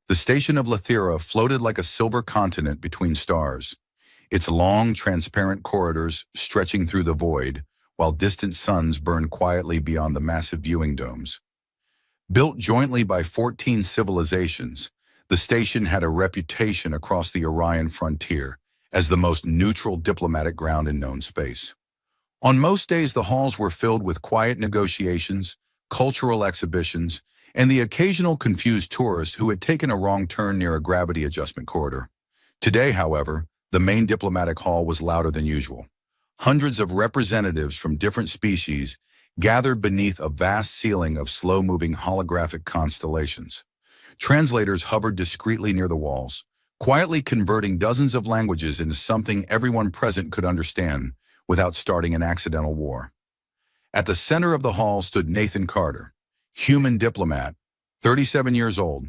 The station of Lethera floated like a silver continent between stars, its long, transparent corridors stretching through the void, while distant suns burned quietly beyond the massive viewing domes. Built jointly by 14 civilizations, the station had a reputation across the Orion frontier as the most neutral diplomatic ground in known space. On most days, the halls were filled with quiet negotiations, cultural exhibitions, and the occasional confused tourist who had taken a wrong turn near a gravity adjustment corridor. Today, however, the main diplomatic hall was louder than usual. Hundreds of representatives from different species gathered beneath a vast ceiling of slow-moving holographic constellations. Translators hovered discreetly near the walls, quietly converting dozens of languages into something everyone present could understand without starting an accidental war. At the center of the hall stood Nathan Carter, human diplomat, 37 years old,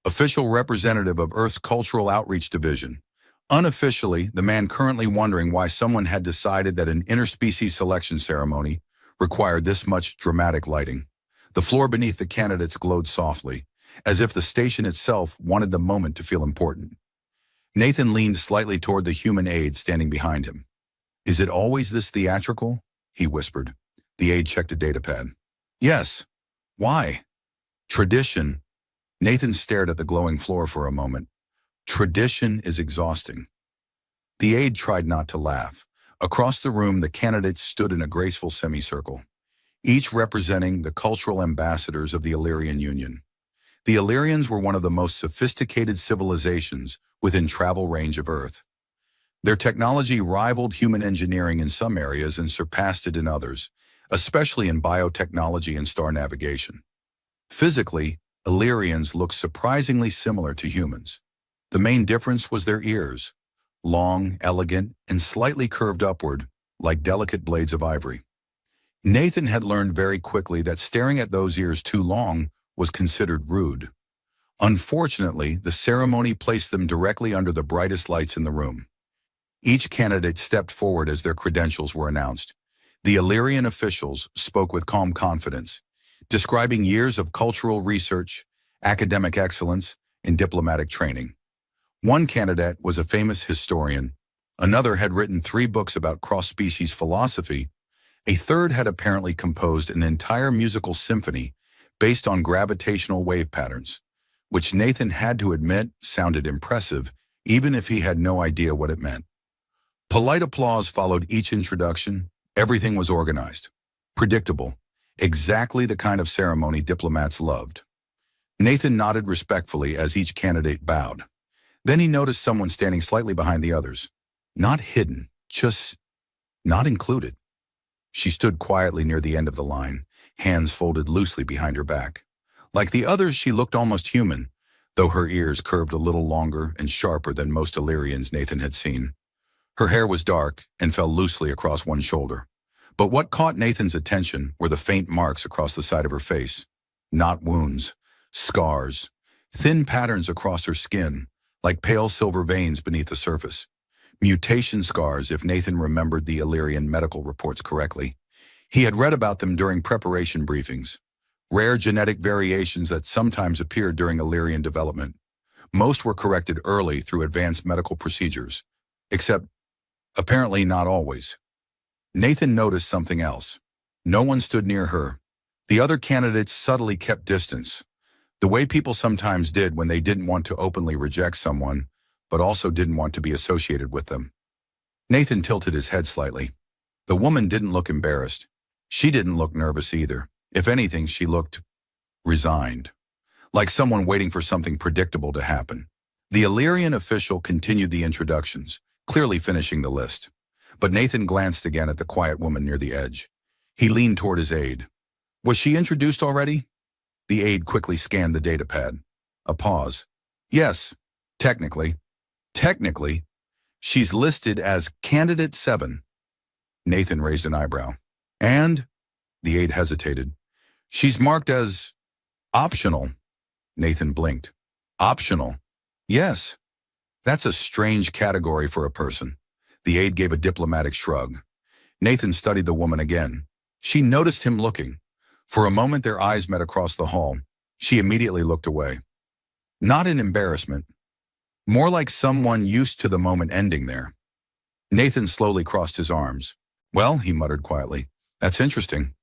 official representative of Earth's Cultural Outreach Division. Unofficially, the man currently wondering why someone had decided that an interspecies selection ceremony required this much dramatic lighting. The floor beneath the candidates glowed softly, as if the station itself wanted the moment to feel important. Nathan leaned slightly toward the human aide standing behind him. "Is it always this theatrical?" he whispered. The aide checked a datapad. "Yes. Why?" "Tradition." Nathan stared at the glowing floor for a moment. "Tradition is exhausting." The aide tried not to laugh. Across the room, the candidates stood in a graceful semicircle, each representing the cultural ambassadors of the Illyrian Union. The Illyrians were one of the most sophisticated civilizations within travel range of Earth. Their technology rivaled human engineering in some areas and surpassed it in others, especially in biotechnology and star navigation. Physically, Illyrians looked surprisingly similar to humans. The main difference was their ears, long, elegant, and slightly curved upward, like delicate blades of ivory. Nathan had learned very quickly that staring at those ears too long was considered rude. Unfortunately, the ceremony placed them directly under the brightest lights in the room. Each candidate stepped forward as their credentials were announced. The Illyrian officials spoke with calm confidence, describing years of cultural research, academic excellence, and diplomatic training. One candidate was a famous historian. Another had written 3 books about cross-species philosophy. A third had apparently composed an entire musical symphony based on gravitational wave patterns, which Nathan had to admit sounded impressive, even if he had no idea what it meant. Polite applause followed each introduction. Everything was organized, predictable, exactly the kind of ceremony diplomats loved. Nathan nodded respectfully as each candidate bowed. Then he noticed someone standing slightly behind the others. Not hidden, just not included. She stood quietly near the end of the line, hands folded loosely behind her back. Like the others, she looked almost human, though her ears curved a little longer and sharper than most Illyrians Nathan had seen. Her hair was dark and fell loosely across one shoulder. But what caught Nathan's attention were the faint marks across the side of her face. Not wounds, scars, thin patterns across her skin, like pale silver veins beneath the surface. Mutation scars, if Nathan remembered the Illyrian medical reports correctly. He had read about them during preparation briefings. Rare genetic variations that sometimes appeared during Illyrian development. Most were corrected early through advanced medical procedures, except apparently not always. Nathan noticed something else. No one stood near her. The other candidates subtly kept distance, the way people sometimes did when they didn't want to openly reject someone, but also didn't want to be associated with them. Nathan tilted his head slightly. The woman didn't look embarrassed. She didn't look nervous either. If anything, she looked resigned, like someone waiting for something predictable to happen. The Illyrian official continued the introductions, clearly finishing the list. But Nathan glanced again at the quiet woman near the edge. He leaned toward his aide. "Was she introduced already?" The aide quickly scanned the datapad. A pause. "Yes, technically. Technically, she's listed as Candidate 7. Nathan raised an eyebrow. "And?" The aide hesitated. "She's marked as optional." Nathan blinked. "Optional?" "Yes. That's a strange category for a person." The aide gave a diplomatic shrug. Nathan studied the woman again. She noticed him looking. For a moment their eyes met across the hall. She immediately looked away. Not in embarrassment, more like someone used to the moment ending there. Nathan slowly crossed his arms. Well, he muttered quietly, that's interesting.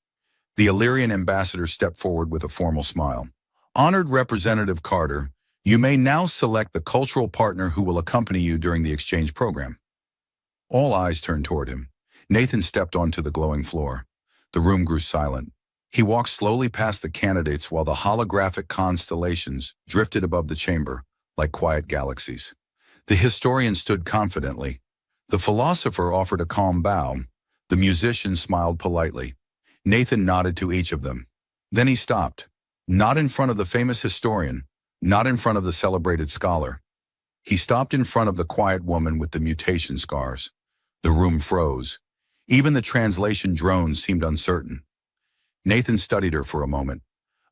The Illyrian ambassador stepped forward with a formal smile. Honored Representative Carter, you may now select the cultural partner who will accompany you during the exchange program. All eyes turned toward him. Nathan stepped onto the glowing floor. The room grew silent. He walked slowly past the candidates while the holographic constellations drifted above the chamber, like quiet galaxies. The historian stood confidently. The philosopher offered a calm bow. The musician smiled politely. Nathan nodded to each of them. Then he stopped. Not in front of the famous historian, not in front of the celebrated scholar. He stopped in front of the quiet woman with the mutation scars. The room froze. Even the translation drones seemed uncertain. Nathan studied her for a moment.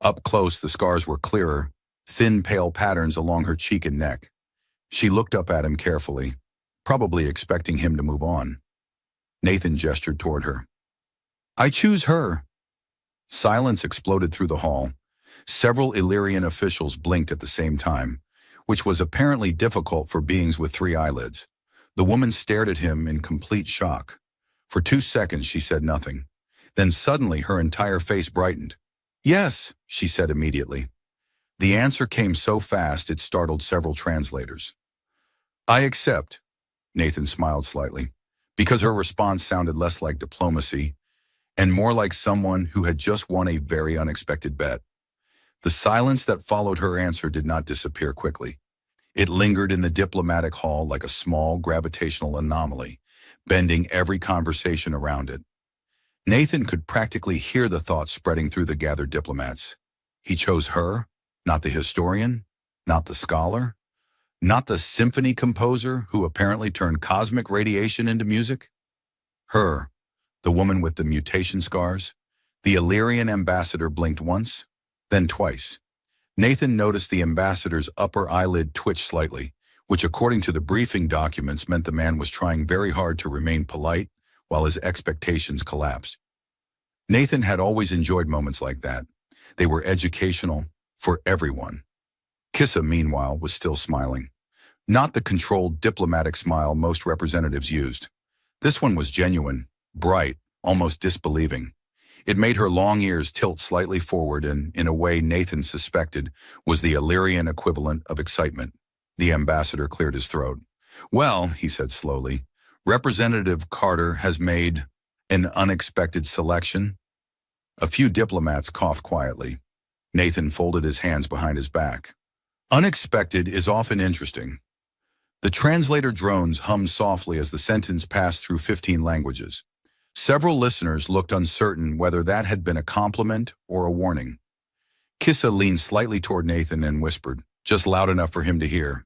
Up close, the scars were clearer, thin, pale patterns along her cheek and neck. She looked up at him carefully, probably expecting him to move on. Nathan gestured toward her. I choose her. Silence exploded through the hall. Several Illyrian officials blinked at the same time, which was apparently difficult for beings with 3 eyelids. The woman stared at him in complete shock. For 2 seconds, she said nothing. Then suddenly, her entire face brightened. Yes, she said immediately. The answer came so fast it startled several translators. I accept, Nathan smiled slightly, because her response sounded less like diplomacy and more like someone who had just won a very unexpected bet. The silence that followed her answer did not disappear quickly. It lingered in the diplomatic hall like a small gravitational anomaly, bending every conversation around it. Nathan could practically hear the thoughts spreading through the gathered diplomats. He chose her, not the historian, not the scholar, not the symphony composer who apparently turned cosmic radiation into music. Her, the woman with the mutation scars. The Illyrian ambassador blinked once, then twice. Nathan noticed the ambassador's upper eyelid twitch slightly, which according to the briefing documents meant the man was trying very hard to remain polite while his expectations collapsed. Nathan had always enjoyed moments like that. They were educational for everyone. Kissa, meanwhile, was still smiling. Not the controlled diplomatic smile most representatives used. This one was genuine, bright, almost disbelieving. It made her long ears tilt slightly forward and, in a way Nathan suspected, was the Illyrian equivalent of excitement. The ambassador cleared his throat. Well, he said slowly, Representative Carter has made an unexpected selection. A few diplomats coughed quietly. Nathan folded his hands behind his back. Unexpected is often interesting. The translator drones hummed softly as the sentence passed through 15 languages. Several listeners looked uncertain whether that had been a compliment or a warning. Kissa leaned slightly toward Nathan and whispered, just loud enough for him to hear.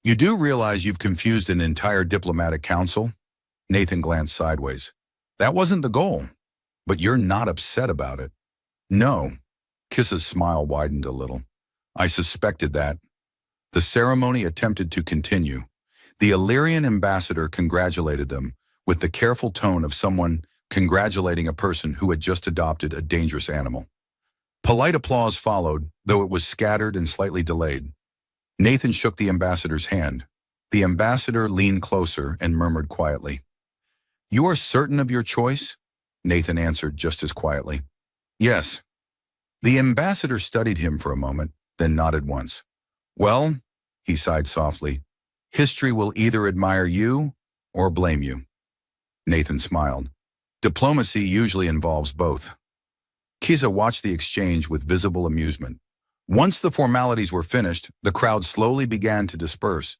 You do realize you've confused an entire diplomatic council? Nathan glanced sideways. That wasn't the goal, but you're not upset about it. No. Kissa's smile widened a little. I suspected that. The ceremony attempted to continue. The Illyrian ambassador congratulated them, with the careful tone of someone congratulating a person who had just adopted a dangerous animal. Polite applause followed, though it was scattered and slightly delayed. Nathan shook the ambassador's hand. The ambassador leaned closer and murmured quietly. You are certain of your choice? Nathan answered just as quietly. Yes. The ambassador studied him for a moment, then nodded once. Well, he sighed softly, history will either admire you or blame you. Nathan smiled. Diplomacy usually involves both. Kissa watched the exchange with visible amusement. Once the formalities were finished, the crowd slowly began to disperse.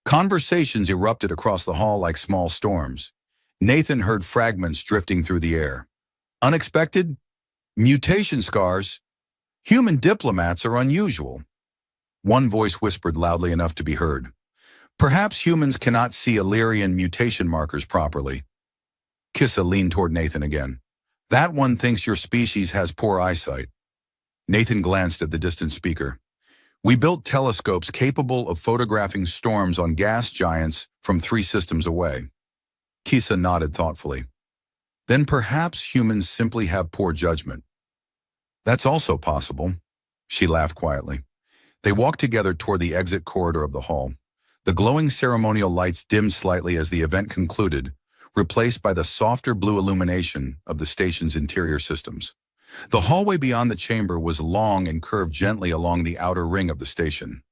Conversations erupted across the hall like small storms. Nathan heard fragments drifting through the air. Unexpected? Mutation scars? Human diplomats are unusual. One voice whispered loudly enough to be heard. Perhaps humans cannot see Illyrian mutation markers properly. Kissa leaned toward Nathan again. That one thinks your species has poor eyesight. Nathan glanced at the distant speaker. We built telescopes capable of photographing storms on gas giants from 3 systems away. Kissa nodded thoughtfully. Then perhaps humans simply have poor judgment. That's also possible. She laughed quietly. They walked together toward the exit corridor of the hall. The glowing ceremonial lights dimmed slightly as the event concluded, replaced by the softer blue illumination of the station's interior systems. The hallway beyond the chamber was long and curved gently along the outer ring of the station.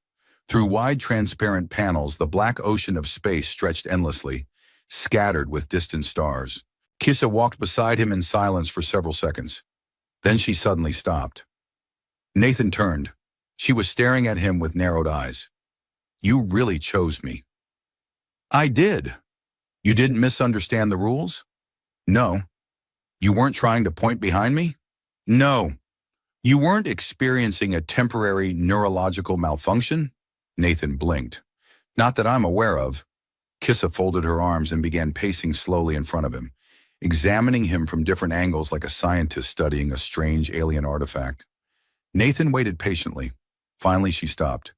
Through wide transparent panels, the black ocean of space stretched endlessly, scattered with distant stars. Kissa walked beside him in silence for several seconds. Then she suddenly stopped. Nathan turned. She was staring at him with narrowed eyes. "You really chose me." "I did." "You didn't misunderstand the rules?" "No." "You weren't trying to point behind me?" "No." "You weren't experiencing a temporary neurological malfunction?" Nathan blinked. "Not that I'm aware of." Kissa folded her arms and began pacing slowly in front of him, examining him from different angles like a scientist studying a strange alien artifact. Nathan waited patiently. Finally, she stopped.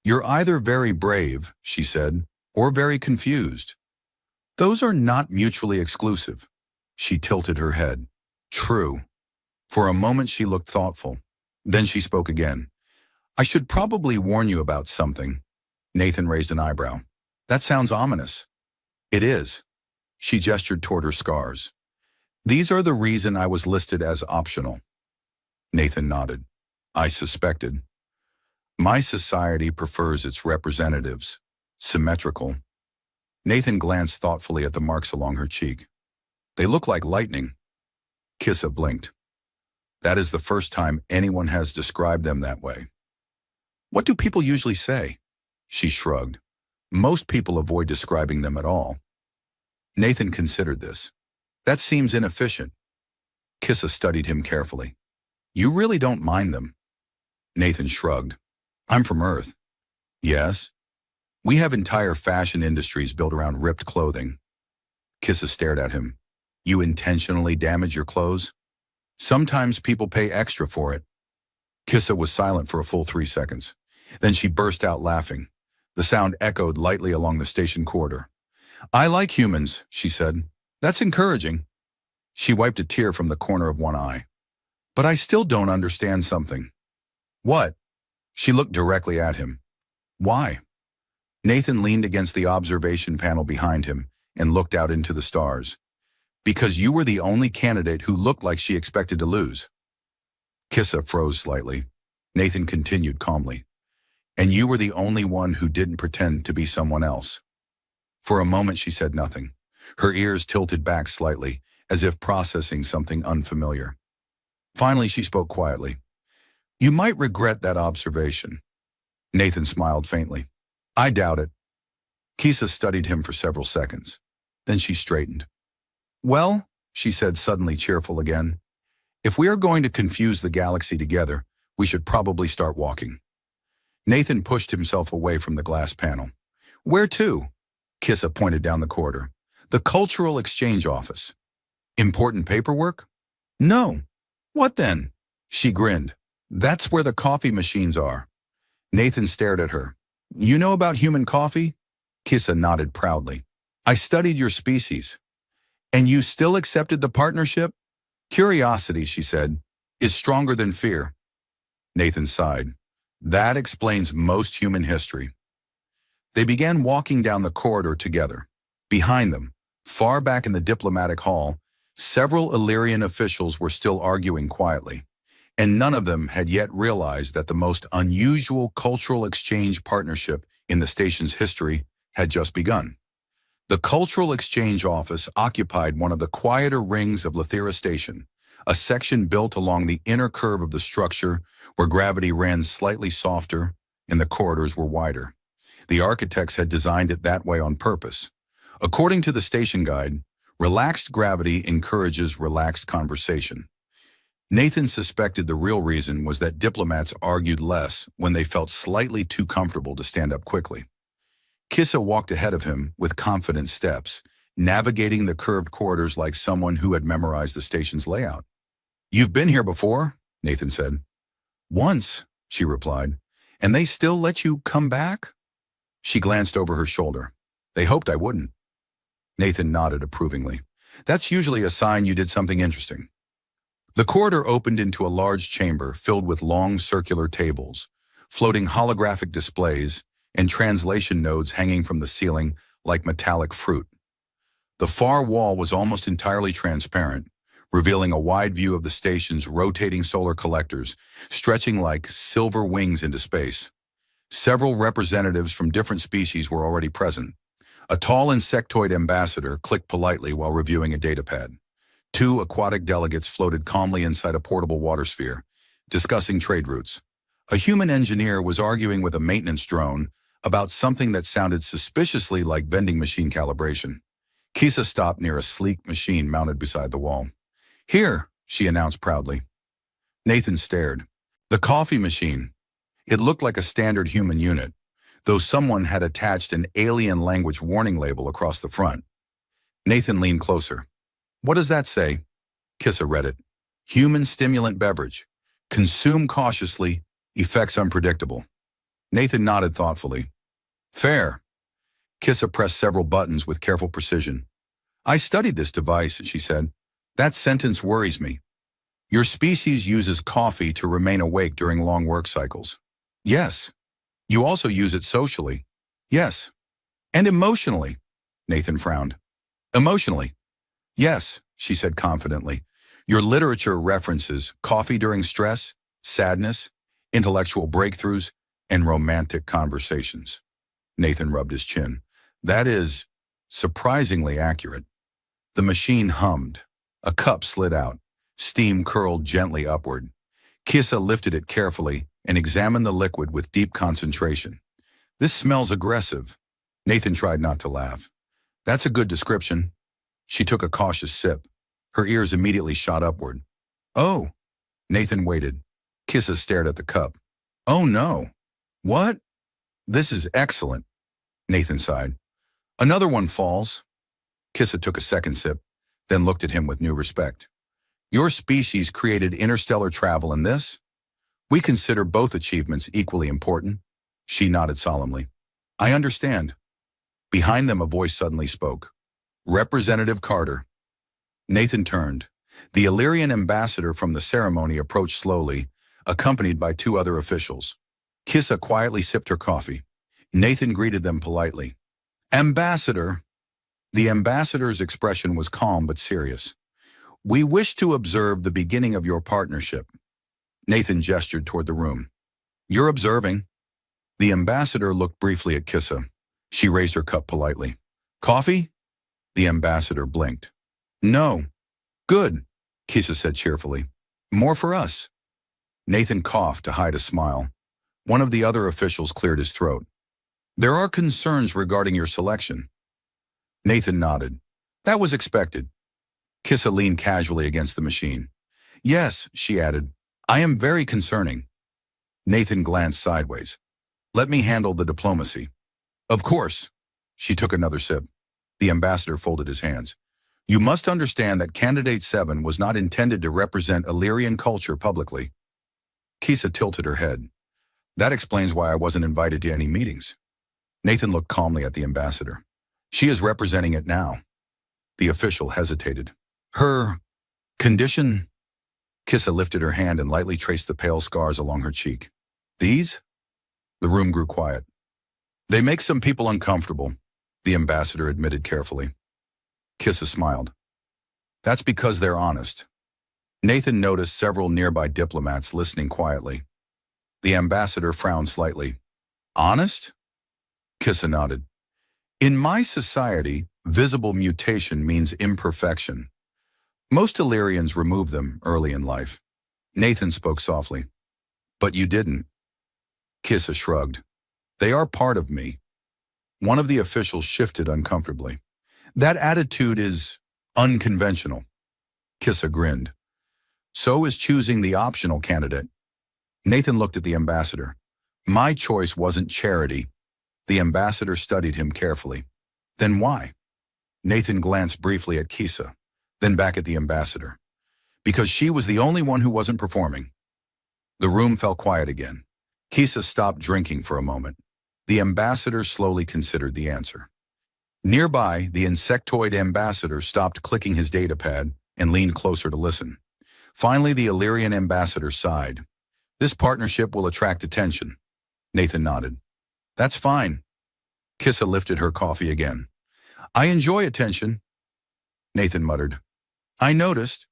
"You're either very brave," she said, "or very confused. Those are not mutually exclusive." She tilted her head. "True." For a moment, she looked thoughtful. Then she spoke again. "I should probably warn you about something." Nathan raised an eyebrow. "That sounds ominous." "It is." She gestured toward her scars. "These are the reason I was listed as optional." Nathan nodded. "I suspected. My society prefers its representatives symmetrical." Nathan glanced thoughtfully at the marks along her cheek. "They look like lightning." Kissa blinked. "That is the first time anyone has described them that way." "What do people usually say?" She shrugged. "Most people avoid describing them at all." Nathan considered this. "That seems inefficient." Kissa studied him carefully. "You really don't mind them." Nathan shrugged. "I'm from Earth." "Yes?" "We have entire fashion industries built around ripped clothing." Kissa stared at him. "You intentionally damage your clothes?" "Sometimes people pay extra for it." Kissa was silent for a full 3 seconds. Then she burst out laughing. The sound echoed lightly along the station corridor. "I like humans," she said. "That's encouraging." She wiped a tear from the corner of one eye. "But I still don't understand something." "What?" She looked directly at him. "Why?" Nathan leaned against the observation panel behind him and looked out into the stars. "Because you were the only candidate who looked like she expected to lose." Kissa froze slightly. Nathan continued calmly. "And you were the only one who didn't pretend to be someone else." For a moment she said nothing. Her ears tilted back slightly, as if processing something unfamiliar. Finally she spoke quietly. "You might regret that observation." Nathan smiled faintly. "I doubt it." Kissa studied him for several seconds. Then she straightened. "Well," she said, suddenly cheerful again, "if we are going to confuse the galaxy together, we should probably start walking." Nathan pushed himself away from the glass panel. "Where to?" Kissa pointed down the corridor. "The Cultural Exchange Office." "Important paperwork?" "No." "What then?" She grinned. "That's where the coffee machines are." Nathan stared at her. "You know about human coffee?" Kissa nodded proudly. "I studied your species." "And you still accepted the partnership?" "Curiosity," she said, "is stronger than fear." Nathan sighed. "That explains most human history." They began walking down the corridor together. Behind them, far back in the diplomatic hall, several Illyrian officials were still arguing quietly, and none of them had yet realized that the most unusual cultural exchange partnership in the station's history had just begun. The Cultural Exchange Office occupied one of the quieter rings of Lethera Station, a section built along the inner curve of the structure where gravity ran slightly softer and the corridors were wider. The architects had designed it that way on purpose. According to the station guide, relaxed gravity encourages relaxed conversation. Nathan suspected the real reason was that diplomats argued less when they felt slightly too comfortable to stand up quickly. Kissa walked ahead of him with confident steps, navigating the curved corridors like someone who had memorized the station's layout. "You've been here before?" Nathan said. "Once," she replied. "And they still let you come back?" She glanced over her shoulder. "They hoped I wouldn't." Nathan nodded approvingly. "That's usually a sign you did something interesting." The corridor opened into a large chamber filled with long circular tables, floating holographic displays and translation nodes hanging from the ceiling like metallic fruit. The far wall was almost entirely transparent, revealing a wide view of the station's rotating solar collectors, stretching like silver wings into space. Several representatives from different species were already present. A tall insectoid ambassador clicked politely while reviewing a datapad. Two aquatic delegates floated calmly inside a portable water sphere, discussing trade routes. A human engineer was arguing with a maintenance drone about something that sounded suspiciously like vending machine calibration. Kisa stopped near a sleek machine mounted beside the wall. "Here," she announced proudly. Nathan stared. The coffee machine. It looked like a standard human unit, though someone had attached an alien language warning label across the front. Nathan leaned closer. "What does that say?" Kissa read it. "Human stimulant beverage. Consume cautiously. Effects unpredictable." Nathan nodded thoughtfully. "Fair." Kissa pressed several buttons with careful precision. "I studied this device," she said. "That sentence worries me. Your species uses coffee to remain awake during long work cycles." "Yes." "You also use it socially." "Yes." "And emotionally." Nathan frowned. "Emotionally." "Yes," she said confidently. "Your literature references coffee during stress, sadness, intellectual breakthroughs, and romantic conversations." Nathan rubbed his chin. "That is surprisingly accurate." The machine hummed. A cup slid out. Steam curled gently upward. Kissa lifted it carefully and examined the liquid with deep concentration. "This smells aggressive." Nathan tried not to laugh. "That's a good description." She took a cautious sip. Her ears immediately shot upward. "Oh." Nathan waited. Kissa stared at the cup. "Oh no." "What?" "This is excellent." Nathan sighed. "Another one falls." Kissa took a second sip, then looked at him with new respect. "Your species created interstellar travel in this? We consider both achievements equally important." She nodded solemnly. "I understand." Behind them a voice suddenly spoke. "Representative Carter." Nathan turned. The Illyrian ambassador from the ceremony approached slowly, accompanied by two other officials. Kissa quietly sipped her coffee. Nathan greeted them politely. "Ambassador." The ambassador's expression was calm but serious. "We wish to observe the beginning of your partnership." Nathan gestured toward the room. "You're observing." The ambassador looked briefly at Kissa. She raised her cup politely. "Coffee?" The ambassador blinked. "No." "Good," Kissa said cheerfully. "More for us." Nathan coughed to hide a smile. One of the other officials cleared his throat. "There are concerns regarding your selection." Nathan nodded. "That was expected." Kissa leaned casually against the machine. "Yes," she added, "I am very concerning." Nathan glanced sideways. "Let me handle the diplomacy." "Of course." She took another sip. The ambassador folded his hands. "You must understand that Candidate 7 was not intended to represent Illyrian culture publicly." Kissa tilted her head. "That explains why I wasn't invited to any meetings." Nathan looked calmly at the ambassador. "She is representing it now." The official hesitated. "Her condition?" Kissa lifted her hand and lightly traced the pale scars along her cheek. "These?" The room grew quiet. "They make some people uncomfortable," the ambassador admitted carefully. Kissa smiled. "That's because they're honest." Nathan noticed several nearby diplomats listening quietly. The ambassador frowned slightly. "Honest?" Kissa nodded. "In my society, visible mutation means imperfection. Most Illyrians remove them early in life." Nathan spoke softly. "But you didn't." Kissa shrugged. "They are part of me." One of the officials shifted uncomfortably. "That attitude is unconventional." Kissa grinned. "So is choosing the optional candidate." Nathan looked at the ambassador. "My choice wasn't charity." The ambassador studied him carefully. "Then why?" Nathan glanced briefly at Kissa, then back at the ambassador. "Because she was the only one who wasn't performing." The room fell quiet again. Kissa stopped drinking for a moment. The ambassador slowly considered the answer. Nearby, the insectoid ambassador stopped clicking his datapad and leaned closer to listen. Finally, the Illyrian ambassador sighed. "This partnership will attract attention." Nathan nodded. That's fine. Kissa lifted her coffee again. I enjoy attention, Nathan muttered. I noticed.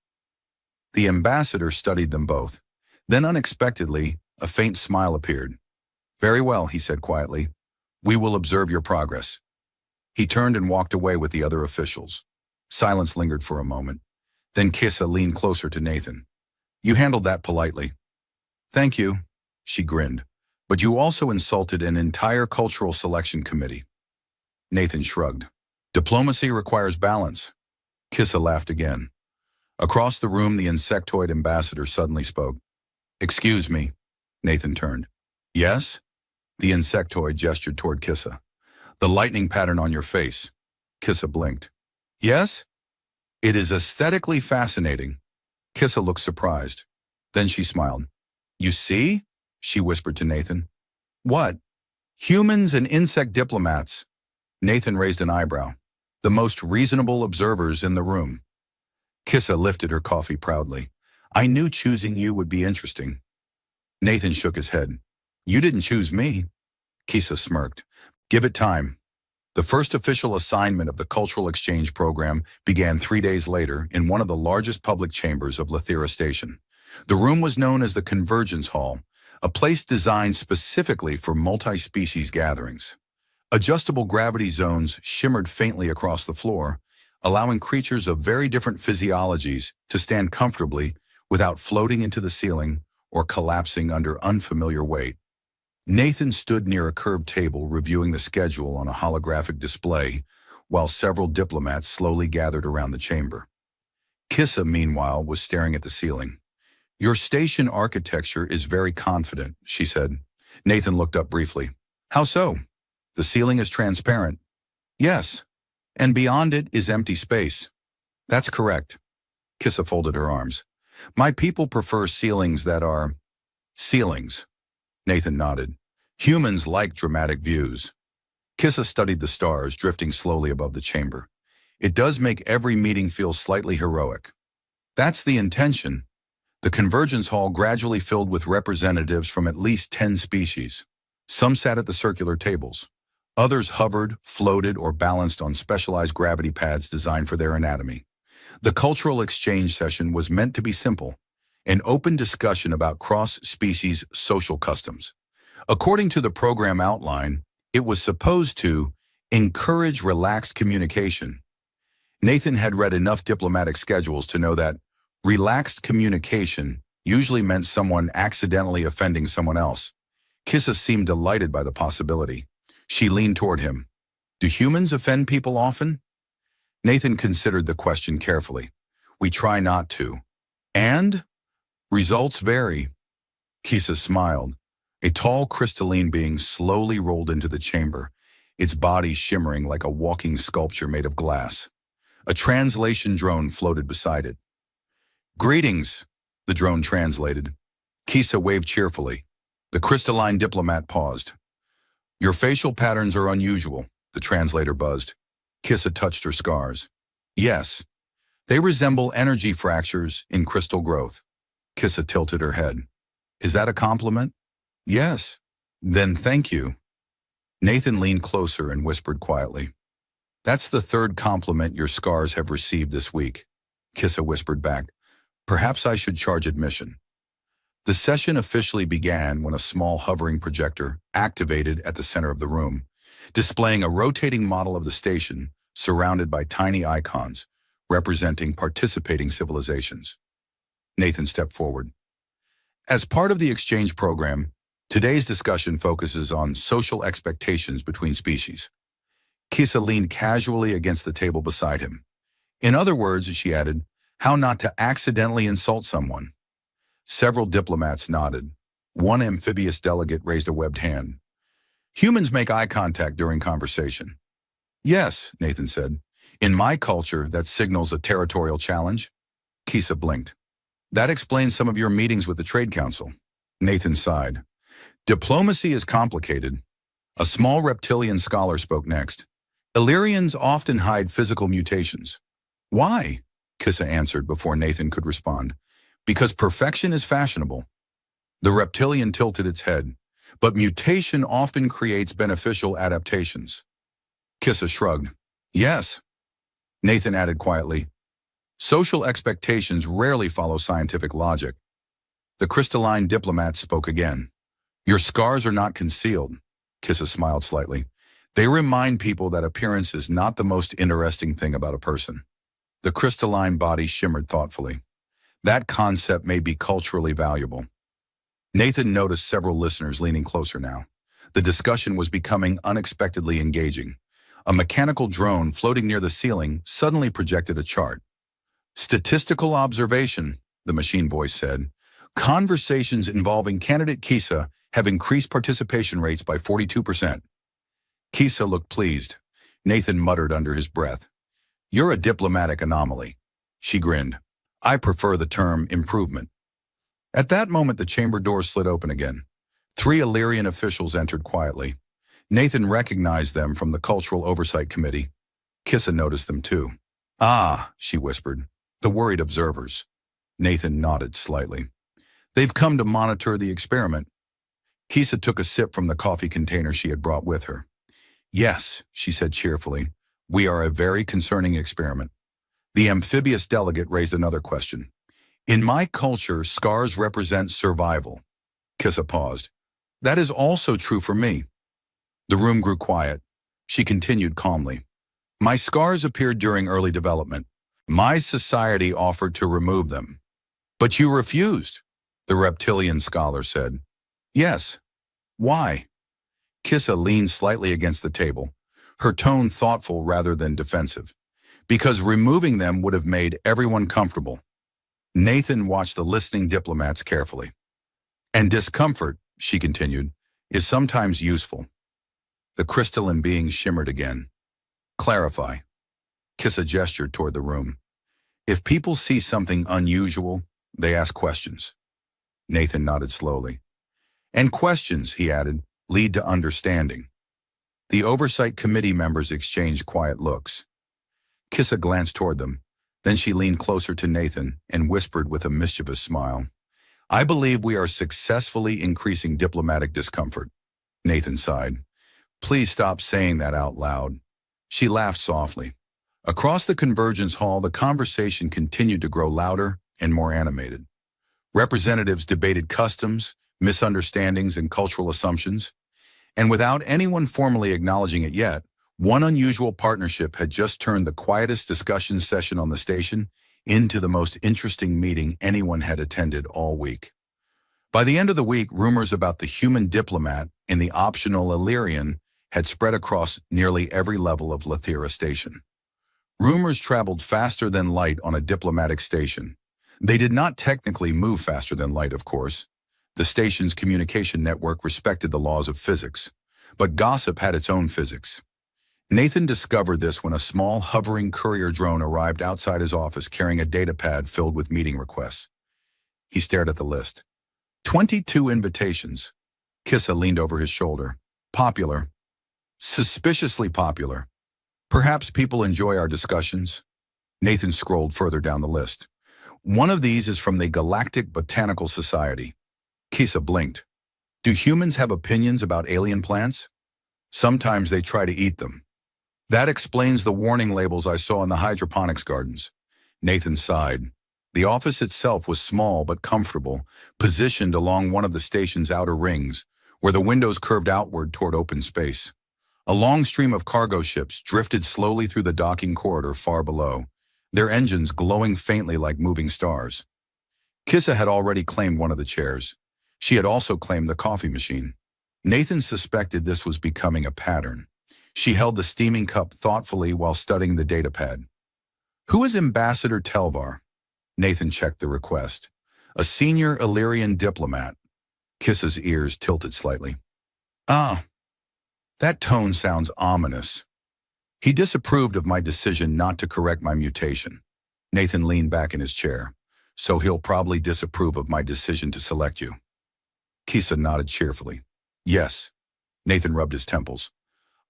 The ambassador studied them both. Then unexpectedly, a faint smile appeared. Very well, he said quietly. We will observe your progress. He turned and walked away with the other officials. Silence lingered for a moment. Then Kissa leaned closer to Nathan. You handled that politely. Thank you, she grinned. But you also insulted an entire cultural selection committee. Nathan shrugged. Diplomacy requires balance. Kissa laughed again. Across the room, the insectoid ambassador suddenly spoke. Excuse me. Nathan turned. Yes? The insectoid gestured toward Kissa. The lightning pattern on your face. Kissa blinked. Yes? It is aesthetically fascinating. Kissa looked surprised. Then she smiled. You see? She whispered to Nathan. What? Humans and insect diplomats. Nathan raised an eyebrow. The most reasonable observers in the room. Kissa lifted her coffee proudly. I knew choosing you would be interesting. Nathan shook his head. You didn't choose me. Kissa smirked. Give it time. The first official assignment of the cultural exchange program began 3 days later in one of the largest public chambers of Lethera Station. The room was known as the Convergence Hall, a place designed specifically for multi-species gatherings. Adjustable gravity zones shimmered faintly across the floor, allowing creatures of very different physiologies to stand comfortably without floating into the ceiling or collapsing under unfamiliar weight. Nathan stood near a curved table reviewing the schedule on a holographic display, while several diplomats slowly gathered around the chamber. Kissa, meanwhile, was staring at the ceiling. Your station architecture is very confident, she said. Nathan looked up briefly. How so? The ceiling is transparent. Yes, and beyond it is empty space. That's correct. Kissa folded her arms. My people prefer ceilings that are ceilings. Nathan nodded. Humans like dramatic views. Kissa studied the stars drifting slowly above the chamber. It does make every meeting feel slightly heroic. That's the intention. The Convergence Hall gradually filled with representatives from at least 10 species. Some sat at the circular tables. Others hovered, floated, or balanced on specialized gravity pads designed for their anatomy. The cultural exchange session was meant to be simple, an open discussion about cross-species social customs. According to the program outline, it was supposed to encourage relaxed communication. Nathan had read enough diplomatic schedules to know that relaxed communication usually meant someone accidentally offending someone else. Kissa seemed delighted by the possibility. She leaned toward him. Do humans offend people often? Nathan considered the question carefully. We try not to. And? Results vary. Kissa smiled. A tall crystalline being slowly rolled into the chamber, its body shimmering like a walking sculpture made of glass. A translation drone floated beside it. Greetings, the drone translated. Kissa waved cheerfully. The crystalline diplomat paused. Your facial patterns are unusual, the translator buzzed. Kissa touched her scars. Yes, they resemble energy fractures in crystal growth. Kissa tilted her head. Is that a compliment? Yes. Then thank you. Nathan leaned closer and whispered quietly. That's the third compliment your scars have received this week. Kissa whispered back. Perhaps I should charge admission. The session officially began when a small hovering projector activated at the center of the room, displaying a rotating model of the station surrounded by tiny icons representing participating civilizations. Nathan stepped forward. As part of the exchange program, today's discussion focuses on social expectations between species. Kissa leaned casually against the table beside him. In other words, she added, how not to accidentally insult someone. Several diplomats nodded. One amphibious delegate raised a webbed hand. Humans make eye contact during conversation. Yes, Nathan said. In my culture, that signals a territorial challenge. Kissa blinked. That explains some of your meetings with the Trade Council. Nathan sighed. Diplomacy is complicated. A small reptilian scholar spoke next. Illyrians often hide physical mutations. Why? Kissa answered before Nathan could respond. Because perfection is fashionable. The reptilian tilted its head. But mutation often creates beneficial adaptations. Kissa shrugged. Yes, Nathan added quietly. Social expectations rarely follow scientific logic. The crystalline diplomat spoke again. Your scars are not concealed. Kissa smiled slightly. They remind people that appearance is not the most interesting thing about a person. The crystalline body shimmered thoughtfully. That concept may be culturally valuable. Nathan noticed several listeners leaning closer now. The discussion was becoming unexpectedly engaging. A mechanical drone floating near the ceiling suddenly projected a chart. Statistical observation, the machine voice said. Conversations involving candidate Kissa have increased participation rates by 42%. Kissa looked pleased. Nathan muttered under his breath. You're a diplomatic anomaly. She grinned. I prefer the term improvement. At that moment, the chamber door slid open again. 3 Illyrian officials entered quietly. Nathan recognized them from the Cultural Oversight Committee. Kissa noticed them too. Ah, she whispered. The worried observers. Nathan nodded slightly. They've come to monitor the experiment. Kissa took a sip from the coffee container she had brought with her. Yes, she said cheerfully. We are a very concerning experiment. The amphibious delegate raised another question. In my culture, scars represent survival. Kissa paused. That is also true for me. The room grew quiet. She continued calmly. My scars appeared during early development. My society offered to remove them. But you refused, the reptilian scholar said. Yes. Why? Kissa leaned slightly against the table, her tone thoughtful rather than defensive. Because removing them would have made everyone comfortable. Nathan watched the listening diplomats carefully. And discomfort, she continued, is sometimes useful. The crystalline being shimmered again. Clarify. Kissa gestured toward the room. If people see something unusual, they ask questions. Nathan nodded slowly. And questions, he added, lead to understanding. The Oversight Committee members exchanged quiet looks. Kissa glanced toward them. Then she leaned closer to Nathan and whispered with a mischievous smile. I believe we are successfully increasing diplomatic discomfort. Nathan sighed. Please stop saying that out loud. She laughed softly. Across the convergence hall, the conversation continued to grow louder and more animated. Representatives debated customs, misunderstandings, and cultural assumptions. And without anyone formally acknowledging it yet, one unusual partnership had just turned the quietest discussion session on the station into the most interesting meeting anyone had attended all week. By the end of the week, rumors about the human diplomat and the optional Illyrian had spread across nearly every level of Lethera station. Rumors traveled faster than light on a diplomatic station. They did not technically move faster than light, of course. The station's communication network respected the laws of physics, but gossip had its own physics. Nathan discovered this when a small, hovering courier drone arrived outside his office carrying a datapad filled with meeting requests. He stared at the list. 22 invitations. Kissa leaned over his shoulder. Popular. Suspiciously popular. Perhaps people enjoy our discussions. Nathan scrolled further down the list. One of these is from the Galactic Botanical Society. Kissa blinked. Do humans have opinions about alien plants? Sometimes they try to eat them. That explains the warning labels I saw in the hydroponics gardens. Nathan sighed. The office itself was small but comfortable, positioned along one of the station's outer rings, where the windows curved outward toward open space. A long stream of cargo ships drifted slowly through the docking corridor far below, their engines glowing faintly like moving stars. Kissa had already claimed one of the chairs. She had also claimed the coffee machine. Nathan suspected this was becoming a pattern. She held the steaming cup thoughtfully while studying the datapad. Who is Ambassador Telvar? Nathan checked the request. A senior Illyrian diplomat. Kissa's ears tilted slightly. Ah, that tone sounds ominous. He disapproved of my decision not to correct my mutation. Nathan leaned back in his chair. So he'll probably disapprove of my decision to select you. Kissa nodded cheerfully. Yes. Nathan rubbed his temples.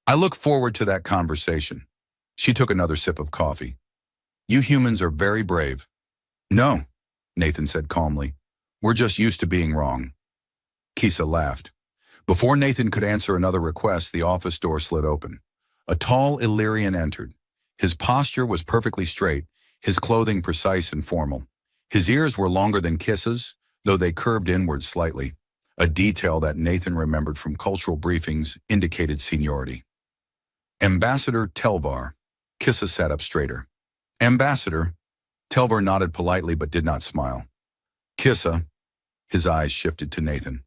I look forward to that conversation. She took another sip of coffee. You humans are very brave. No, Nathan said calmly. We're just used to being wrong. Kissa laughed. Before Nathan could answer another request, the office door slid open. A tall Illyrian entered. His posture was perfectly straight, his clothing precise and formal. His ears were longer than Kissa's, though they curved inward slightly. A detail that Nathan remembered from cultural briefings indicated seniority. Ambassador Telvar. Kissa sat up straighter. Ambassador. Telvar nodded politely but did not smile. Kissa. His eyes shifted to Nathan.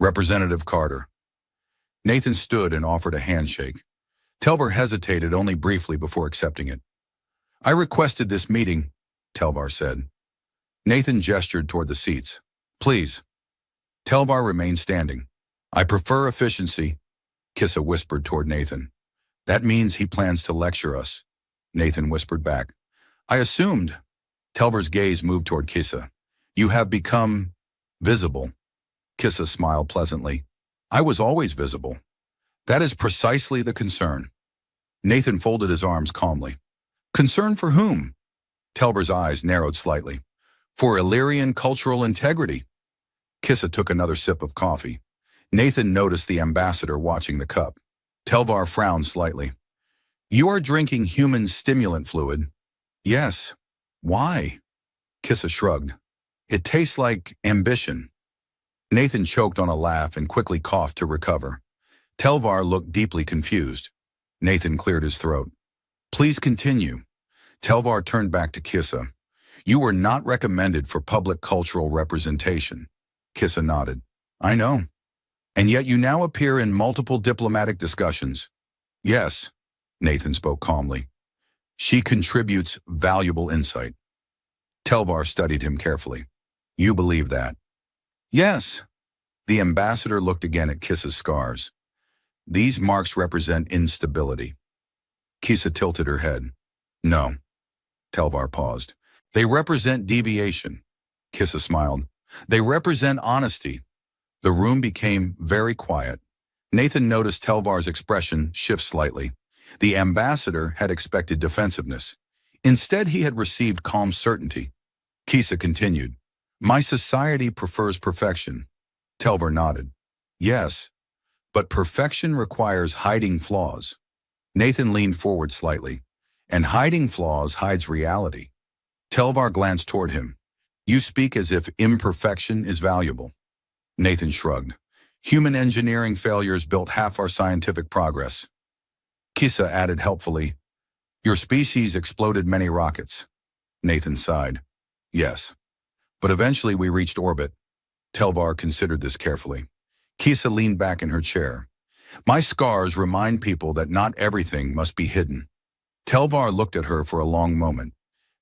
Representative Carter. Nathan stood and offered a handshake. Telvar hesitated only briefly before accepting it. I requested this meeting, Telvar said. Nathan gestured toward the seats. Please. Telvar remained standing. I prefer efficiency, Kissa whispered toward Nathan. That means he plans to lecture us, Nathan whispered back. I assumed. Telvar's gaze moved toward Kissa. You have become visible. Kissa smiled pleasantly. I was always visible. That is precisely the concern. Nathan folded his arms calmly. Concern for whom? Telvar's eyes narrowed slightly. For Illyrian cultural integrity. Kissa took another sip of coffee. Nathan noticed the ambassador watching the cup. Telvar frowned slightly. You are drinking human stimulant fluid. Yes. Why? Kissa shrugged. It tastes like ambition. Nathan choked on a laugh and quickly coughed to recover. Telvar looked deeply confused. Nathan cleared his throat. Please continue. Telvar turned back to Kissa. You were not recommended for public cultural representation. Kissa nodded. I know. And yet you now appear in multiple diplomatic discussions. Yes, Nathan spoke calmly. She contributes valuable insight. Telvar studied him carefully. You believe that? Yes. The ambassador looked again at Kissa's scars. These marks represent instability. Kissa tilted her head. No. Telvar paused. They represent deviation. Kissa smiled. They represent honesty. The room became very quiet. Nathan noticed Telvar's expression shift slightly. The ambassador had expected defensiveness. Instead, he had received calm certainty. Kissa continued. My society prefers perfection. Telvar nodded. Yes, but perfection requires hiding flaws. Nathan leaned forward slightly. And hiding flaws hides reality. Telvar glanced toward him. You speak as if imperfection is valuable. Nathan shrugged. Human engineering failures built half our scientific progress. Kissa added helpfully. Your species exploded many rockets. Nathan sighed. Yes. But eventually we reached orbit. Telvar considered this carefully. Kissa leaned back in her chair. My scars remind people that not everything must be hidden. Telvar looked at her for a long moment.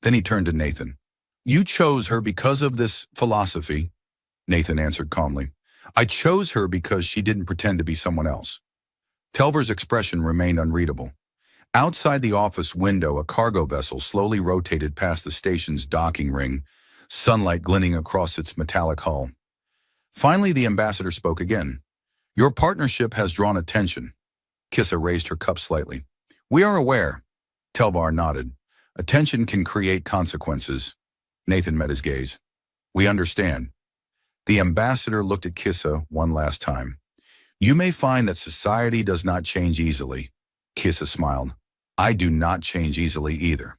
Then he turned to Nathan. You chose her because of this philosophy, Nathan answered calmly. I chose her because she didn't pretend to be someone else. Telvar's expression remained unreadable. Outside the office window, a cargo vessel slowly rotated past the station's docking ring, sunlight glinting across its metallic hull. Finally, the ambassador spoke again. Your partnership has drawn attention. Kissa raised her cup slightly. We are aware. Telvar nodded. Attention can create consequences. Nathan met his gaze. We understand. The ambassador looked at Kissa one last time. You may find that society does not change easily. Kissa smiled. I do not change easily either.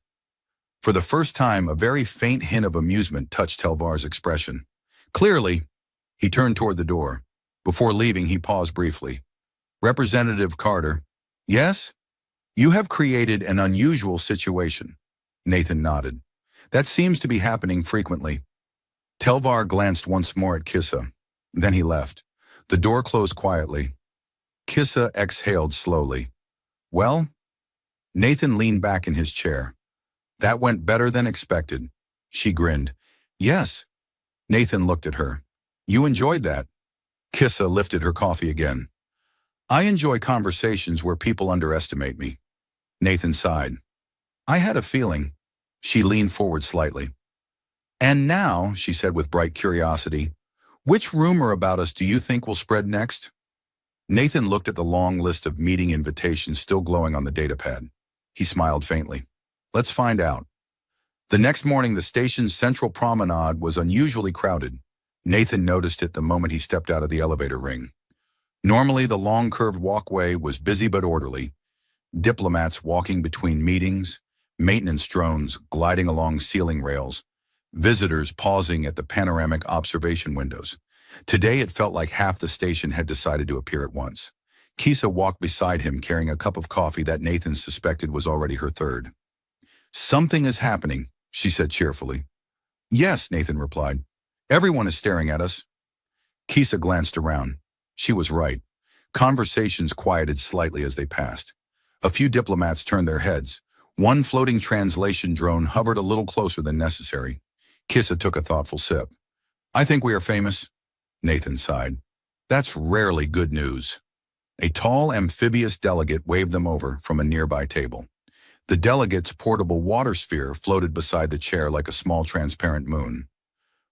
For the first time, a very faint hint of amusement touched Telvar's expression. Clearly, he turned toward the door. Before leaving, he paused briefly. Representative Carter. Yes? You have created an unusual situation. Nathan nodded. That seems to be happening frequently. Telvar glanced once more at Kissa. Then he left. The door closed quietly. Kissa exhaled slowly. Well? Nathan leaned back in his chair. That went better than expected. She grinned. Yes. Nathan looked at her. You enjoyed that. Kissa lifted her coffee again. I enjoy conversations where people underestimate me. Nathan sighed. I had a feeling. She leaned forward slightly. And now, she said with bright curiosity, which rumor about us do you think will spread next? Nathan looked at the long list of meeting invitations still glowing on the datapad. He smiled faintly. Let's find out. The next morning, the station's central promenade was unusually crowded. Nathan noticed it the moment he stepped out of the elevator ring. Normally, the long curved walkway was busy but orderly. Diplomats walking between meetings, maintenance drones gliding along ceiling rails, visitors pausing at the panoramic observation windows. Today, it felt like half the station had decided to appear at once. Kisa walked beside him carrying a cup of coffee that Nathan suspected was already her third. "Something is happening," she said cheerfully. "Yes," Nathan replied. "Everyone is staring at us." Kisa glanced around. She was right. Conversations quieted slightly as they passed. A few diplomats turned their heads. One floating translation drone hovered a little closer than necessary. Kisa took a thoughtful sip. "I think we are famous," Nathan sighed. "That's rarely good news." A tall, amphibious delegate waved them over from a nearby table. The delegate's portable water sphere floated beside the chair like a small transparent moon.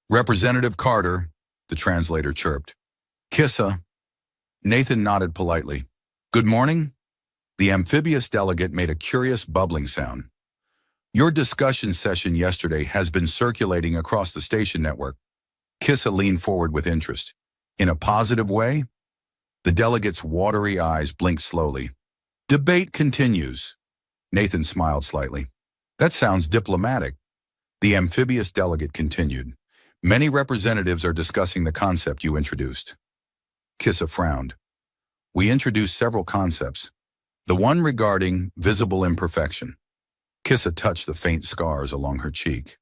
"Representative Carter," the translator chirped. "Kissa." Nathan nodded politely. "Good morning." The amphibious delegate made a curious bubbling sound. "Your discussion session yesterday has been circulating across the station network." Kissa leaned forward with interest. "In a positive way?" The delegate's watery eyes blinked slowly. "Debate continues." Nathan smiled slightly. "That sounds diplomatic." The amphibious delegate continued. "Many representatives are discussing the concept you introduced." Kissa frowned. "We introduced several concepts. The one regarding visible imperfection." Kissa touched the faint scars along her cheek.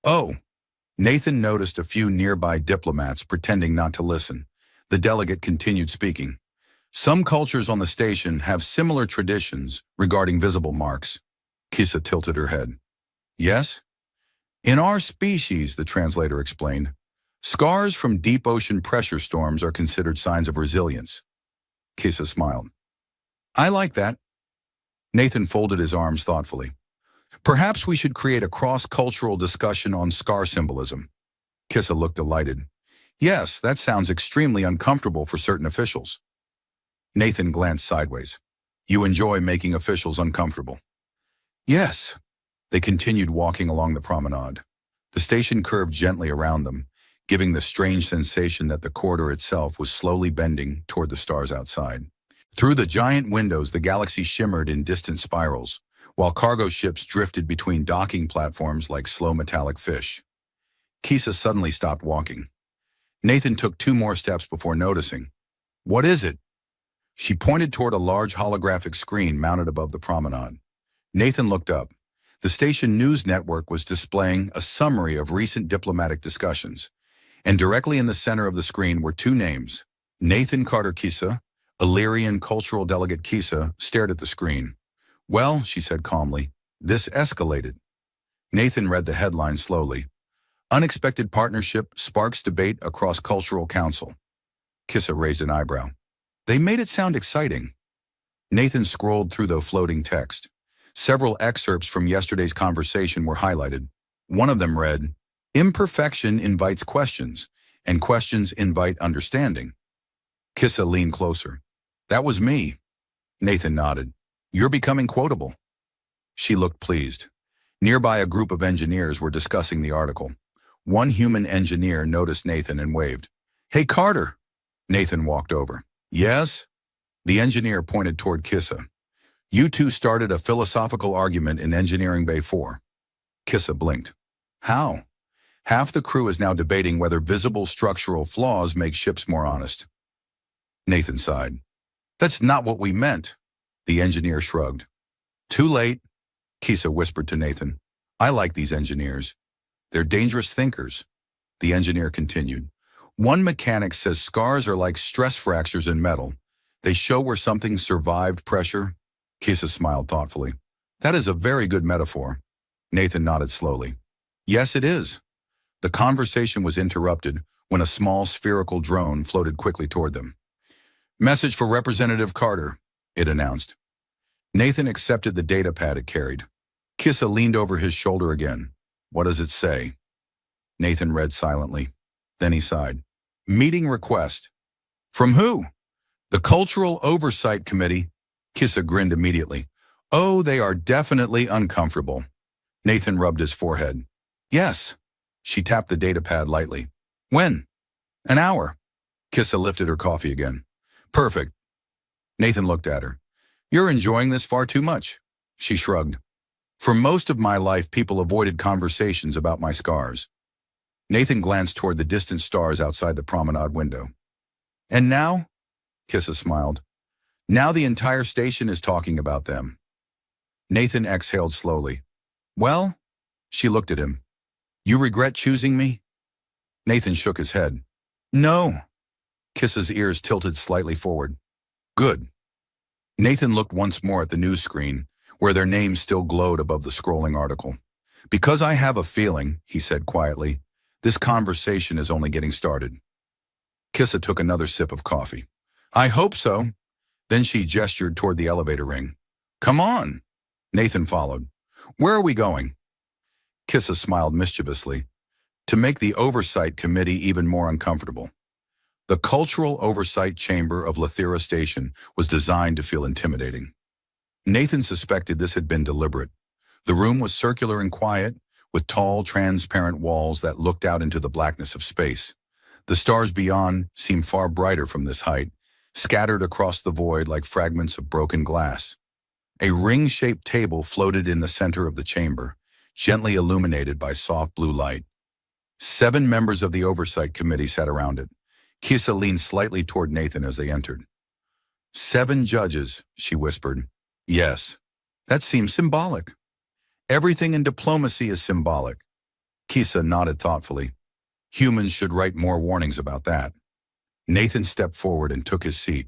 "Oh." Nathan noticed a few nearby diplomats pretending not to listen. The delegate continued speaking. "Some cultures on the station have similar traditions regarding visible marks." Kissa tilted her head. "Yes?" "In our species," the translator explained, "scars from deep ocean pressure storms are considered signs of resilience." Kissa smiled. "I like that." Nathan folded his arms thoughtfully. "Perhaps we should create a cross-cultural discussion on scar symbolism." Kissa looked delighted. "Yes, that sounds extremely uncomfortable for certain officials." Nathan glanced sideways. "You enjoy making officials uncomfortable." "Yes." They continued walking along the promenade. The station curved gently around them, giving the strange sensation that the corridor itself was slowly bending toward the stars outside. Through the giant windows, the galaxy shimmered in distant spirals, while cargo ships drifted between docking platforms like slow metallic fish. Kisa suddenly stopped walking. Nathan took 2 more steps before noticing. "What is it?" She pointed toward a large holographic screen mounted above the promenade. Nathan looked up. The station news network was displaying a summary of recent diplomatic discussions, and directly in the center of the screen were 2 names. Nathan Carter Kisa, Illyrian cultural delegate Kisa, stared at the screen. "Well," she said calmly, "this escalated." Nathan read the headline slowly. "Unexpected partnership sparks debate across cultural council." Kissa raised an eyebrow. "They made it sound exciting." Nathan scrolled through the floating text. Several excerpts from yesterday's conversation were highlighted. One of them read, "Imperfection invites questions, and questions invite understanding." Kissa leaned closer. "That was me." Nathan nodded. "You're becoming quotable." She looked pleased. Nearby, a group of engineers were discussing the article. One human engineer noticed Nathan and waved. "Hey, Carter." Nathan walked over. "Yes?" The engineer pointed toward Kissa. "You two started a philosophical argument in Engineering Bay 4. Kissa blinked. "How?" "Half the crew is now debating whether visible structural flaws make ships more honest." Nathan sighed. "That's not what we meant." The engineer shrugged. "Too late," Kissa whispered to Nathan. "I like these engineers. They're dangerous thinkers." The engineer continued. "One mechanic says scars are like stress fractures in metal. They show where something survived pressure." Kissa smiled thoughtfully. "That is a very good metaphor." Nathan nodded slowly. "Yes, it is." The conversation was interrupted when a small spherical drone floated quickly toward them. "Message for Representative Carter," it announced. Nathan accepted the data pad it carried. Kissa leaned over his shoulder again. "What does it say?" Nathan read silently. Then he sighed. "Meeting request." "From who?" "The Cultural Oversight Committee." Kissa grinned immediately. "Oh, they are definitely uncomfortable." Nathan rubbed his forehead. "Yes." She tapped the data pad lightly. "When?" "An hour." Kissa lifted her coffee again. Perfect. Nathan looked at her. You're enjoying this far too much. She shrugged. For most of my life, people avoided conversations about my scars. Nathan glanced toward the distant stars outside the promenade window. And now? Kissa smiled. Now the entire station is talking about them. Nathan exhaled slowly. Well? She looked at him. You regret choosing me? Nathan shook his head. No. Kissa's ears tilted slightly forward. Good. Nathan looked once more at the news screen, where their names still glowed above the scrolling article. Because I have a feeling, he said quietly, this conversation is only getting started. Kissa took another sip of coffee. I hope so. Then she gestured toward the elevator ring. Come on. Nathan followed. Where are we going? Kissa smiled mischievously. To make the oversight committee even more uncomfortable. The cultural oversight chamber of Lathira Station was designed to feel intimidating. Nathan suspected this had been deliberate. The room was circular and quiet, with tall, transparent walls that looked out into the blackness of space. The stars beyond seemed far brighter from this height, scattered across the void like fragments of broken glass. A ring-shaped table floated in the center of the chamber, gently illuminated by soft blue light. 7 members of the oversight committee sat around it. Kissa leaned slightly toward Nathan as they entered. 7 judges, she whispered. Yes, that seems symbolic. Everything in diplomacy is symbolic. Kissa nodded thoughtfully. Humans should write more warnings about that. Nathan stepped forward and took his seat.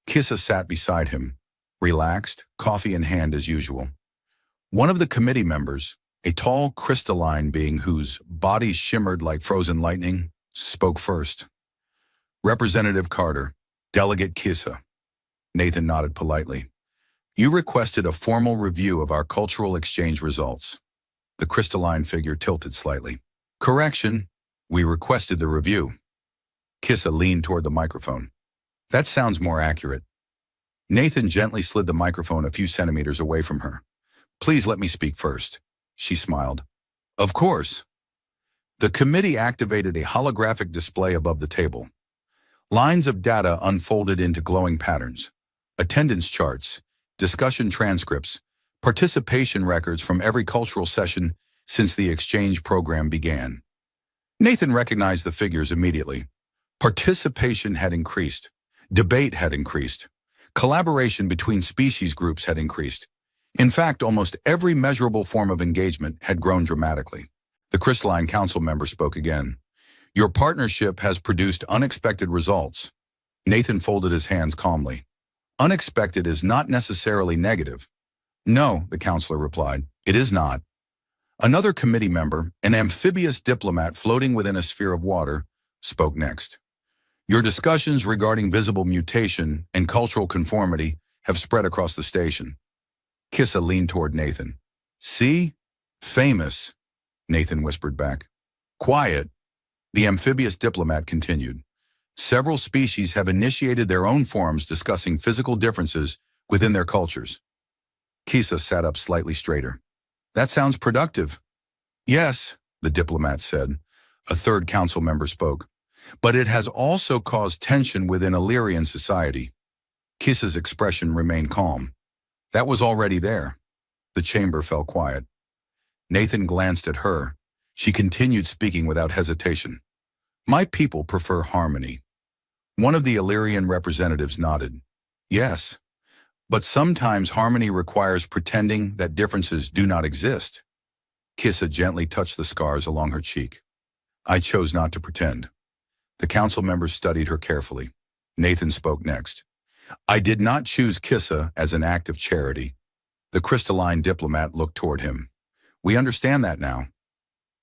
Kissa sat beside him, relaxed, coffee in hand as usual. One of the committee members, a tall crystalline being whose body shimmered like frozen lightning, spoke first. Representative Carter, Delegate Kissa. Nathan nodded politely. You requested a formal review of our cultural exchange results. The crystalline figure tilted slightly. Correction, we requested the review. Kissa leaned toward the microphone. That sounds more accurate. Nathan gently slid the microphone a few centimeters away from her. Please let me speak first. She smiled. Of course. The committee activated a holographic display above the table. Lines of data unfolded into glowing patterns. Attendance charts, discussion transcripts, participation records from every cultural session since the exchange program began. Nathan recognized the figures immediately. Participation had increased. Debate had increased. Collaboration between species groups had increased. In fact, almost every measurable form of engagement had grown dramatically. The crystalline council member spoke again. Your partnership has produced unexpected results. Nathan folded his hands calmly. Unexpected is not necessarily negative. No, the counselor replied, it is not. Another committee member, an amphibious diplomat floating within a sphere of water, spoke next. Your discussions regarding visible mutation and cultural conformity have spread across the station. Kissa leaned toward Nathan. See? Famous, Nathan whispered back. Quiet, the amphibious diplomat continued. Several species have initiated their own forums discussing physical differences within their cultures. Kissa sat up slightly straighter. That sounds productive. Yes, the diplomat said. A third council member spoke. But it has also caused tension within Illyrian society. Kissa's expression remained calm. That was already there. The chamber fell quiet. Nathan glanced at her. She continued speaking without hesitation. My people prefer harmony. One of the Illyrian representatives nodded. Yes, but sometimes harmony requires pretending that differences do not exist. Kissa gently touched the scars along her cheek. I chose not to pretend. The council members studied her carefully. Nathan spoke next. I did not choose Kissa as an act of charity. The crystalline diplomat looked toward him. We understand that now.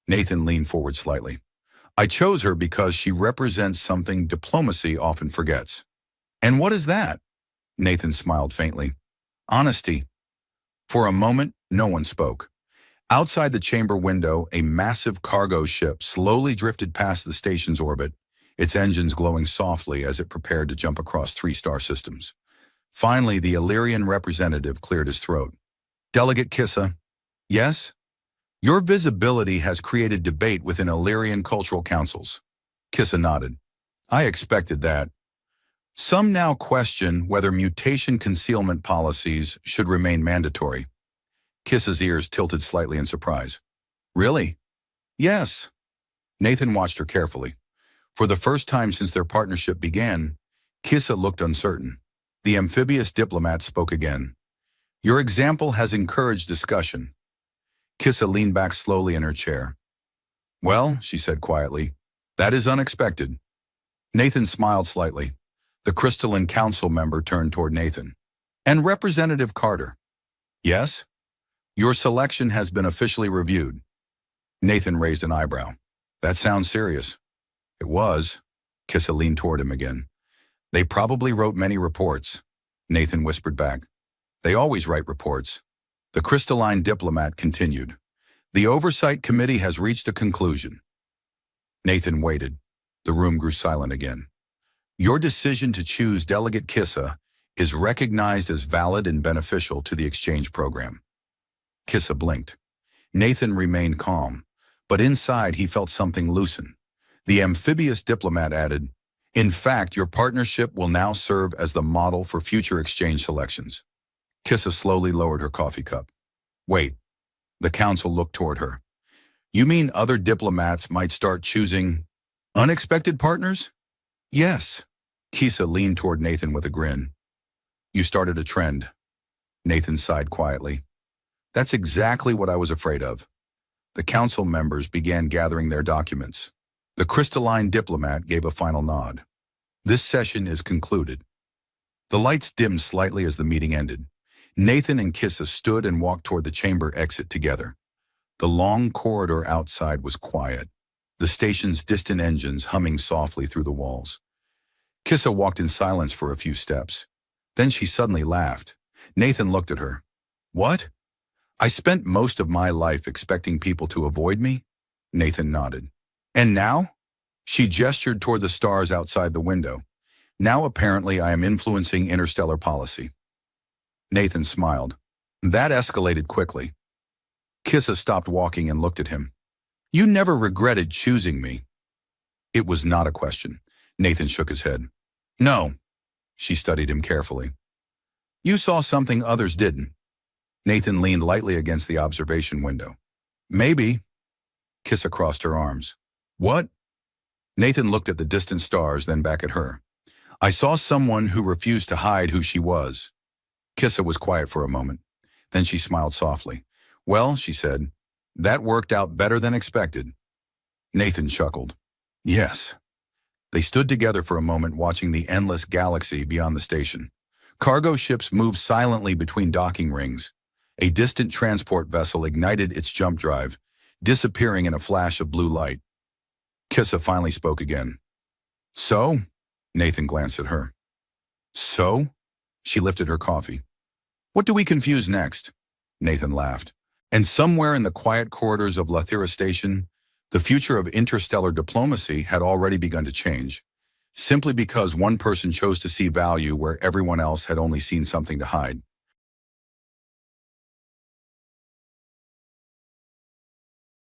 Nathan leaned forward slightly. I chose her because she represents something diplomacy often forgets. And what is that? Nathan smiled faintly. Honesty. For a moment, no one spoke. Outside the chamber window, a massive cargo ship slowly drifted past the station's orbit, its engines glowing softly as it prepared to jump across 3 star systems. Finally, the Illyrian representative cleared his throat. Delegate Kissa, yes? Your visibility has created debate within Illyrian cultural councils. Kissa nodded. I expected that. Some now question whether mutation concealment policies should remain mandatory. Kissa's ears tilted slightly in surprise. Really? Yes. Nathan watched her carefully. For the first time since their partnership began, Kissa looked uncertain. The amphibious diplomat spoke again. Your example has encouraged discussion. Kissa leaned back slowly in her chair. Well, she said quietly, that is unexpected. Nathan smiled slightly. The crystalline council member turned toward Nathan. And Representative Carter. Yes? Your selection has been officially reviewed. Nathan raised an eyebrow. That sounds serious. It was. Kissa leaned toward him again. They probably wrote many reports. Nathan whispered back. They always write reports. The crystalline diplomat continued. The Oversight Committee has reached a conclusion. Nathan waited. The room grew silent again. Your decision to choose Delegate Kissa is recognized as valid and beneficial to the exchange program. Kissa blinked. Nathan remained calm, but inside he felt something loosen. The amphibious diplomat added, in fact, your partnership will now serve as the model for future exchange selections. Kissa slowly lowered her coffee cup. Wait. The council looked toward her. You mean other diplomats might start choosing unexpected partners? Yes. Kissa leaned toward Nathan with a grin. You started a trend. Nathan sighed quietly. That's exactly what I was afraid of. The council members began gathering their documents. The crystalline diplomat gave a final nod. This session is concluded. The lights dimmed slightly as the meeting ended. Nathan and Kissa stood and walked toward the chamber exit together. The long corridor outside was quiet, the station's distant engines humming softly through the walls. Kissa walked in silence for a few steps. Then she suddenly laughed. Nathan looked at her. What? I spent most of my life expecting people to avoid me? Nathan nodded. And now? She gestured toward the stars outside the window. Now apparently I am influencing interstellar policy. Nathan smiled. That escalated quickly. Kissa stopped walking and looked at him. You never regretted choosing me. It was not a question. Nathan shook his head. No. She studied him carefully. You saw something others didn't. Nathan leaned lightly against the observation window. Maybe. Kissa crossed her arms. What? Nathan looked at the distant stars, then back at her. I saw someone who refused to hide who she was. Kissa was quiet for a moment. Then she smiled softly. Well, she said, that worked out better than expected. Nathan chuckled. Yes. They stood together for a moment watching the endless galaxy beyond the station. Cargo ships moved silently between docking rings. A distant transport vessel ignited its jump drive, disappearing in a flash of blue light. Kissa finally spoke again. So? Nathan glanced at her. So? She lifted her coffee. What do we confuse next? Nathan laughed. And somewhere in the quiet corridors of Lathira Station, the future of interstellar diplomacy had already begun to change, simply because one person chose to see value where everyone else had only seen something to hide.